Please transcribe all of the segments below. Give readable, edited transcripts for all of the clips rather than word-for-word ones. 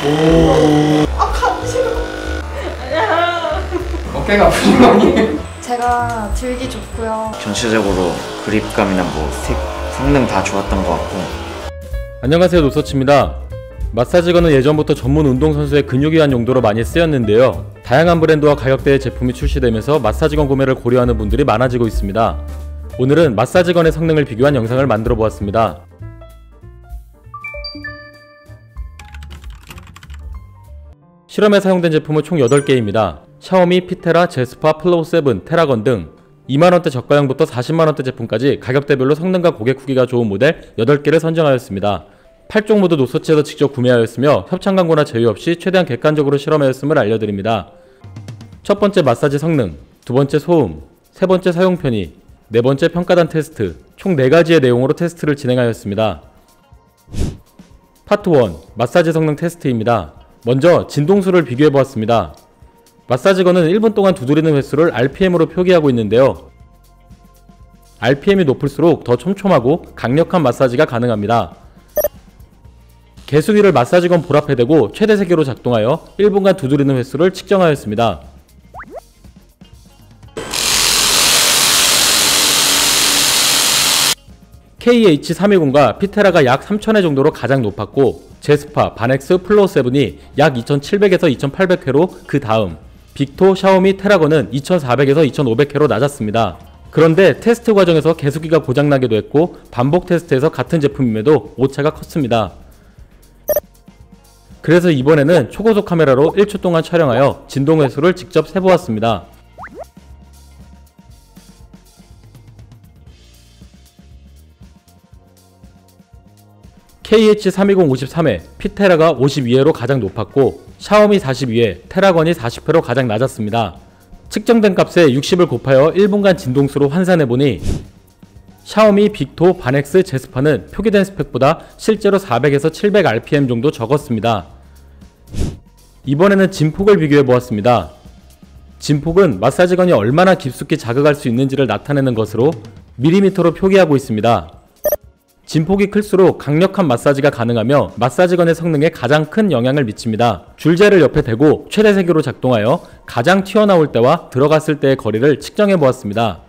오. 아, 가기 싫어. 어깨가 아프신 거 아니에요? 제가 들기 좋고요. 전체적으로 그립감이나 뭐 성능 다 좋았던 것 같고. 안녕하세요, 노서치입니다. 마사지건은 예전부터 전문 운동선수의 근육이완 용도로 많이 쓰였는데요. 다양한 브랜드와 가격대의 제품이 출시되면서 마사지건 구매를 고려하는 분들이 많아지고 있습니다. 오늘은 마사지건의 성능을 비교한 영상을 만들어 보았습니다. 실험에 사용된 제품은 총 8개입니다. 샤오미, 피테라, 제스파, 플로우 7, 테라건 등 2만원대 저가형부터 40만원대 제품까지 가격대별로 성능과 고객 후기가 좋은 모델 8개를 선정하였습니다. 8종 모두 노서치에서 직접 구매하였으며 협찬 광고나 제휴 없이 최대한 객관적으로 실험하였음을 알려드립니다. 첫 번째 마사지 성능, 두 번째 소음, 세 번째 사용 편의, 네 번째 평가단 테스트, 총 4가지의 내용으로 테스트를 진행하였습니다. 파트 1, 마사지 성능 테스트입니다. 먼저 진동수를 비교해보았습니다. 마사지건은 1분 동안 두드리는 횟수를 RPM으로 표기하고 있는데요. RPM이 높을수록 더 촘촘하고 강력한 마사지가 가능합니다. 개수기를 마사지건 볼 앞에 대고 최대 세기로 작동하여 1분간 두드리는 횟수를 측정하였습니다. KH320과 피테라가 약 3000회 정도로 가장 높았고, 제스파, 바넥스, 플로우7이 약 2700에서 2800회로 그 다음, 빅토, 샤오미, 테라건은 2400에서 2500회로 낮았습니다. 그런데 테스트 과정에서 개수기가 고장나기도 했고, 반복 테스트에서 같은 제품임에도 오차가 컸습니다. 그래서 이번에는 초고속 카메라로 1초 동안 촬영하여 진동 횟수를 직접 세보았습니다. KH320 53회, 피테라가 52회로 가장 높았고, 샤오미 42회, 테라건이 40회로 가장 낮았습니다. 측정된 값에 60을 곱하여 1분간 진동수로 환산해보니 샤오미, 빅토, 바넥스, 제스파는 표기된 스펙보다 실제로 400에서 700rpm 정도 적었습니다. 이번에는 진폭을 비교해보았습니다. 진폭은 마사지건이 얼마나 깊숙이 자극할 수 있는지를 나타내는 것으로 밀리미터로 표기하고 있습니다. 진폭이 클수록 강력한 마사지가 가능하며 마사지건의 성능에 가장 큰 영향을 미칩니다. 줄자를 옆에 대고 최대 세기로 작동하여 가장 튀어나올 때와 들어갔을 때의 거리를 측정해 보았습니다.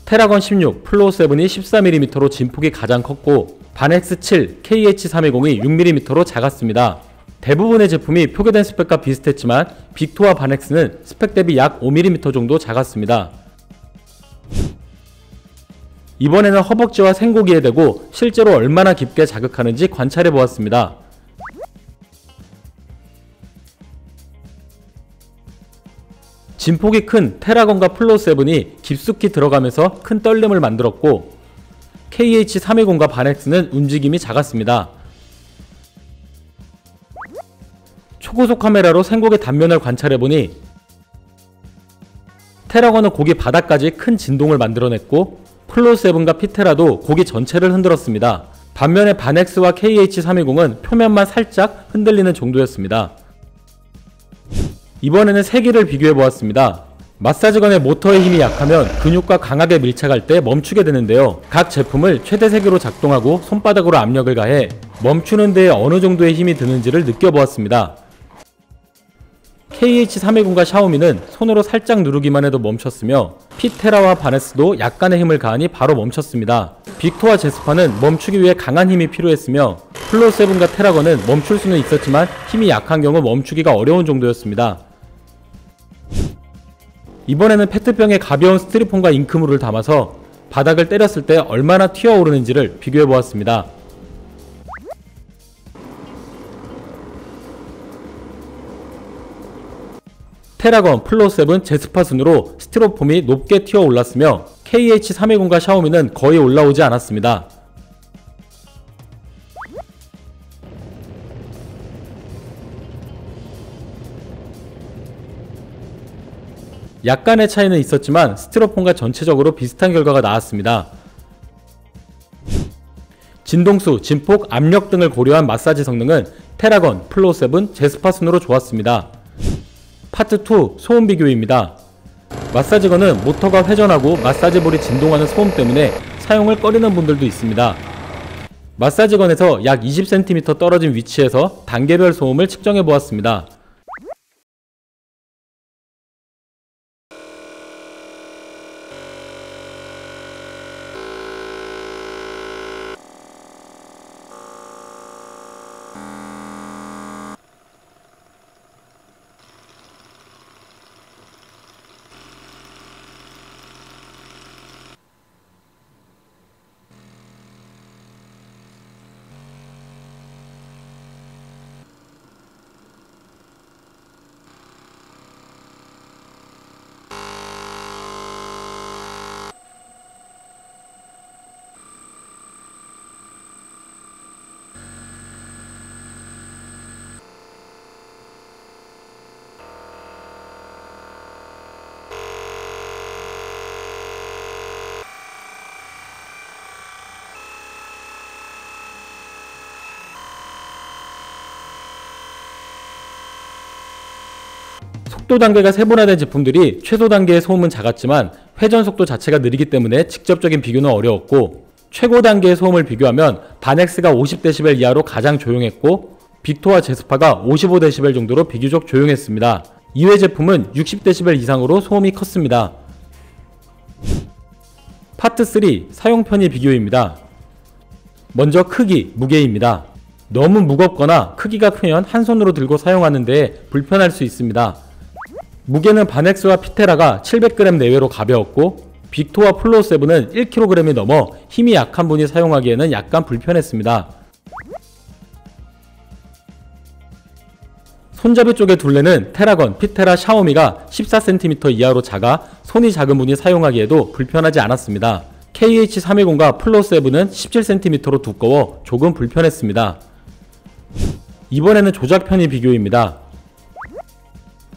테라건 16, 플로우7이 14mm로 진폭이 가장 컸고, 바넥스 7, KH320이 6mm로 작았습니다. 대부분의 제품이 표기된 스펙과 비슷했지만 빅토와 바넥스는 스펙 대비 약 5mm 정도 작았습니다. 이번에는 허벅지와 생고기에 대고 실제로 얼마나 깊게 자극하는지 관찰해 보았습니다. 진폭이 큰 테라건과 플로우7이 깊숙이 들어가면서 큰 떨림을 만들었고, KH320과 바넥스는 움직임이 작았습니다. 초고속 카메라로 생고기 단면을 관찰해보니 테라건은 고기 바닥까지 큰 진동을 만들어냈고, 플로우7과 피테라도 고기 전체를 흔들었습니다. 반면에 바넥스와 KH320은 표면만 살짝 흔들리는 정도였습니다. 이번에는 세기를 비교해보았습니다. 마사지건의 모터의 힘이 약하면 근육과 강하게 밀착할 때 멈추게 되는데요. 각 제품을 최대 세기로 작동하고 손바닥으로 압력을 가해 멈추는 데에 어느 정도의 힘이 드는지를 느껴보았습니다. KH320과 샤오미는 손으로 살짝 누르기만 해도 멈췄으며, 피테라와 바넥스도 약간의 힘을 가하니 바로 멈췄습니다. 빅토와 제스파는 멈추기 위해 강한 힘이 필요했으며, 플로우7과 테라건은 멈출 수는 있었지만 힘이 약한 경우 멈추기가 어려운 정도였습니다. 이번에는 페트병에 가벼운 스티로폼과 잉크물을 담아서 바닥을 때렸을 때 얼마나 튀어오르는지를 비교해보았습니다. 테라건, 플로우7, 제스파 순으로 스티로폼이 높게 튀어올랐으며 KH320과 샤오미는 거의 올라오지 않았습니다. 약간의 차이는 있었지만 스티로폼과 전체적으로 비슷한 결과가 나왔습니다. 진동수, 진폭, 압력 등을 고려한 마사지 성능은 테라건, 플로우7, 제스파 순으로 좋았습니다. 파트 2 소음 비교입니다. 마사지건은 모터가 회전하고 마사지볼이 진동하는 소음 때문에 사용을 꺼리는 분들도 있습니다. 마사지건에서 약 20cm 떨어진 위치에서 단계별 소음을 측정해 보았습니다. 속도 단계가 세분화된 제품들이 최소 단계의 소음은 작았지만 회전 속도 자체가 느리기 때문에 직접적인 비교는 어려웠고, 최고 단계의 소음을 비교하면 바넥스가 50dB 이하로 가장 조용했고 빅토와 제스파가 55dB 정도로 비교적 조용했습니다. 이외 제품은 60dB 이상으로 소음이 컸습니다. 파트 3 사용 편의 비교입니다. 먼저 크기, 무게입니다. 너무 무겁거나 크기가 크면 한 손으로 들고 사용하는 데 불편할 수 있습니다. 무게는 바넥스와 피테라가 700g 내외로 가벼웠고 빅토와 플로우7은 1kg이 넘어 힘이 약한 분이 사용하기에는 약간 불편했습니다. 손잡이 쪽의 둘레는 테라건, 피테라, 샤오미가 14cm 이하로 작아 손이 작은 분이 사용하기에도 불편하지 않았습니다. KH320과 플로우7은 17cm로 두꺼워 조금 불편했습니다. 이번에는 조작 편의 비교입니다.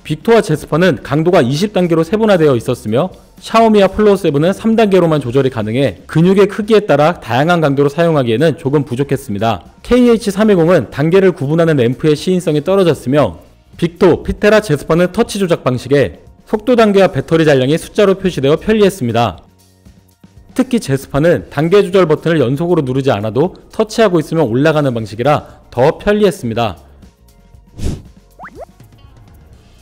빅토와 제스파는 강도가 20단계로 세분화되어 있었으며 샤오미와 플로우7은 3단계로만 조절이 가능해 근육의 크기에 따라 다양한 강도로 사용하기에는 조금 부족했습니다. KH320은 단계를 구분하는 램프의 시인성이 떨어졌으며 빅토, 피테라, 제스파는 터치 조작 방식에 속도 단계와 배터리 잔량이 숫자로 표시되어 편리했습니다. 특히 제스파는 단계 조절 버튼을 연속으로 누르지 않아도 터치하고 있으면 올라가는 방식이라 더 편리했습니다.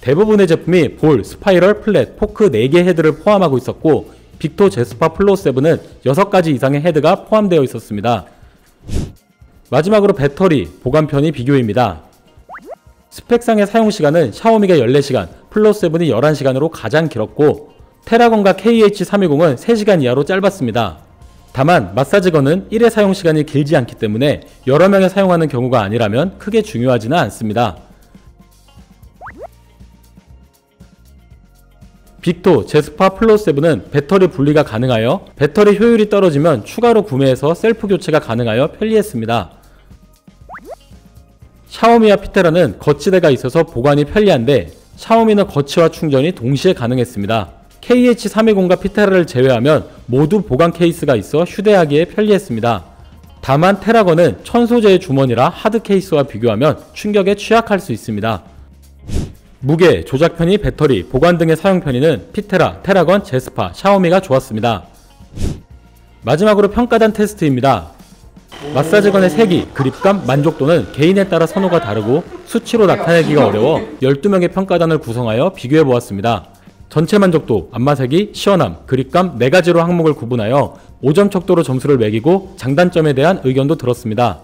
대부분의 제품이 볼, 스파이럴, 플랫, 포크 4개 헤드를 포함하고 있었고 빅토, 제스파, 플로우7은 6가지 이상의 헤드가 포함되어 있었습니다. 마지막으로 배터리, 보관 편의 비교입니다. 스펙상의 사용시간은 샤오미가 14시간, 플로우7이 11시간으로 가장 길었고 테라건과 KH320은 3시간 이하로 짧았습니다. 다만 마사지건은 1회 사용시간이 길지 않기 때문에 여러 명이 사용하는 경우가 아니라면 크게 중요하지는 않습니다. 빅토, 제스파, 플로우7은 배터리 분리가 가능하여 배터리 효율이 떨어지면 추가로 구매해서 셀프 교체가 가능하여 편리했습니다. 샤오미와 피테라는 거치대가 있어서 보관이 편리한데 샤오미는 거치와 충전이 동시에 가능했습니다. KH320과 피테라를 제외하면 모두 보관 케이스가 있어 휴대하기에 편리했습니다. 다만 테라건은 천소재의 주머니라 하드 케이스와 비교하면 충격에 취약할 수 있습니다. 무게, 조작 편의, 배터리, 보관 등의 사용 편의는 피테라, 테라건, 제스파, 샤오미가 좋았습니다. 마지막으로 평가단 테스트입니다. 마사지건의 세기, 그립감, 만족도는 개인에 따라 선호가 다르고 수치로 나타내기가 어려워 12명의 평가단을 구성하여 비교해보았습니다. 전체 만족도, 안마세기, 시원함, 그립감 4가지로 항목을 구분하여 5점 척도로 점수를 매기고 장단점에 대한 의견도 들었습니다.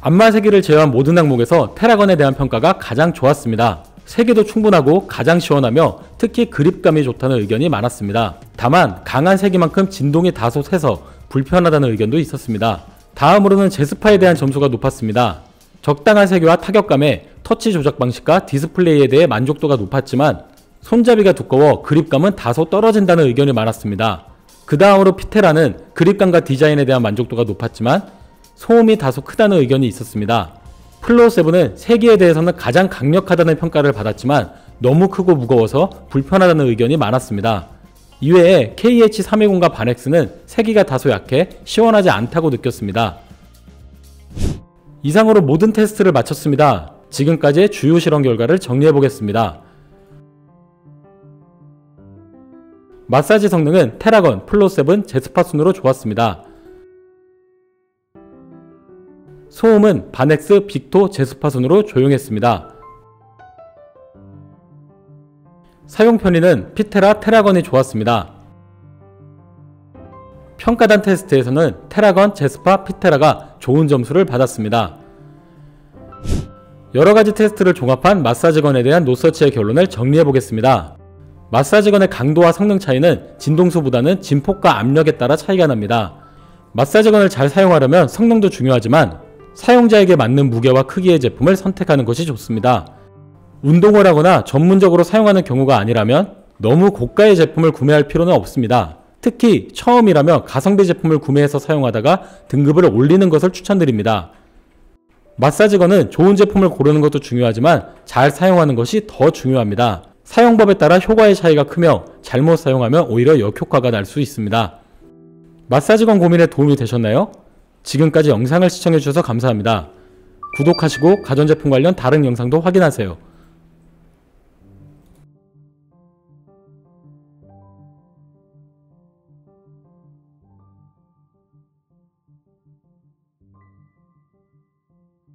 안마세기를 제외한 모든 항목에서 테라건에 대한 평가가 가장 좋았습니다. 세기도 충분하고 가장 시원하며 특히 그립감이 좋다는 의견이 많았습니다. 다만 강한 세기만큼 진동이 다소 세서 불편하다는 의견도 있었습니다. 다음으로는 제스파에 대한 점수가 높았습니다. 적당한 세기와 타격감에 터치 조작 방식과 디스플레이에 대해 만족도가 높았지만 손잡이가 두꺼워 그립감은 다소 떨어진다는 의견이 많았습니다. 그 다음으로 피테라는 그립감과 디자인에 대한 만족도가 높았지만 소음이 다소 크다는 의견이 있었습니다. 플로우7은 세기에 대해서는 가장 강력하다는 평가를 받았지만 너무 크고 무거워서 불편하다는 의견이 많았습니다. 이외에 KH320과 바넥스는 세기가 다소 약해 시원하지 않다고 느꼈습니다. 이상으로 모든 테스트를 마쳤습니다. 지금까지의 주요 실험 결과를 정리해 보겠습니다. 마사지 성능은 테라건, 플로7, 제스파 순으로 좋았습니다. 소음은 바넥스, 빅토, 제스파 순으로 조용했습니다. 사용 편의는 피테라, 테라건이 좋았습니다. 평가단 테스트에서는 테라건, 제스파, 피테라가 좋은 점수를 받았습니다. 여러가지 테스트를 종합한 마사지건에 대한 노서치의 결론을 정리해 보겠습니다. 마사지건의 강도와 성능 차이는 진동수보다는 진폭과 압력에 따라 차이가 납니다. 마사지건을 잘 사용하려면 성능도 중요하지만 사용자에게 맞는 무게와 크기의 제품을 선택하는 것이 좋습니다. 운동을 하거나 전문적으로 사용하는 경우가 아니라면 너무 고가의 제품을 구매할 필요는 없습니다. 특히 처음이라면 가성비 제품을 구매해서 사용하다가 등급을 올리는 것을 추천드립니다. 마사지건은 좋은 제품을 고르는 것도 중요하지만 잘 사용하는 것이 더 중요합니다. 사용법에 따라 효과의 차이가 크며 잘못 사용하면 오히려 역효과가 날 수 있습니다. 마사지건 고민에 도움이 되셨나요? 지금까지 영상을 시청해주셔서 감사합니다. 구독하시고 가전제품 관련 다른 영상도 확인하세요.